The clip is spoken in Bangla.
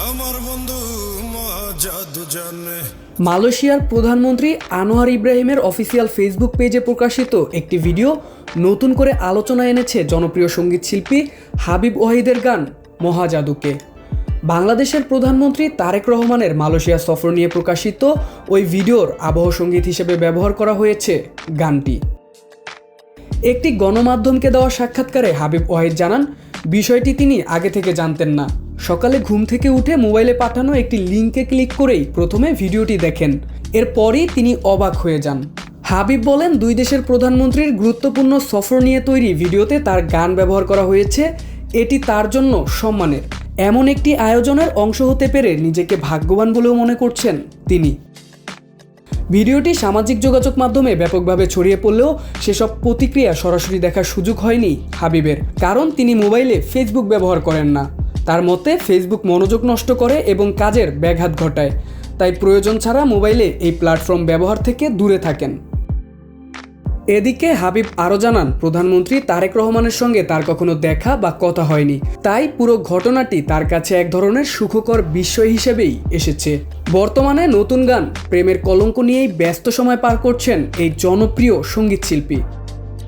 আমার বন্ধু জাদু জানে। মালয়েশিয়ার প্রধানমন্ত্রী আনোয়ার ইব্রাহিমের অফিসিয়াল ফেসবুক পেজে প্রকাশিত একটি ভিডিও নতুন করে আলোচনায় এনেছে জনপ্রিয় সঙ্গীত শিল্পী হাবিব ওয়াহিদের গান মহাজাদুকে। বাংলাদেশের প্রধানমন্ত্রী তারেক রহমানের মালয়েশিয়া সফর নিয়ে প্রকাশিত ওই ভিডিওর আবহ সঙ্গীত হিসেবে ব্যবহার করা হয়েছে গানটি। একটি গণমাধ্যমকে দেওয়া সাক্ষাৎকারে হাবিব ওয়াহিদ জানান, বিষয়টি তিনি আগে থেকে জানতেন না। সকালে ঘুম থেকে উঠে মোবাইলে পাঠানো একটি লিঙ্কে ক্লিক করেই প্রথমে ভিডিওটি দেখেন, এরপরই তিনি অবাক হয়ে যান। হাবিব বলেন, দুই দেশের প্রধানমন্ত্রীর গুরুত্বপূর্ণ সফর নিয়ে তৈরি ভিডিওতে তার গান ব্যবহার করা হয়েছে। এটি তার জন্য সম্মানের। এমন একটি আয়োজনের অংশ হতে পেরে নিজেকে ভাগ্যবান বলেও মনে করছেন তিনি। ভিডিওটি সামাজিক যোগাযোগ মাধ্যমে ব্যাপকভাবে ছড়িয়ে পড়লেও সেসব প্রতিক্রিয়া সরাসরি দেখার সুযোগ হয়নি হাবিবের, কারণ তিনি মোবাইলে ফেসবুক ব্যবহার করেন না। তার মতে ফেসবুক মনোযোগ নষ্ট করে এবং কাজের ব্যাঘাত ঘটায়, তাই প্রয়োজন ছাড়া মোবাইলে এই প্ল্যাটফর্ম ব্যবহার থেকে দূরে থাকেন। এদিকে হাবিব আরও জানান, প্রধানমন্ত্রী তারেক রহমানের সঙ্গে তার কখনো দেখা বা কথা হয়নি, তাই পুরো ঘটনাটি তার কাছে এক ধরনের সুখকর বিস্ময় হিসেবেই এসেছে। বর্তমানে নতুন গান প্রেমের কলঙ্ক নিয়েই ব্যস্ত সময় পার করছেন এই জনপ্রিয় সঙ্গীত শিল্পী।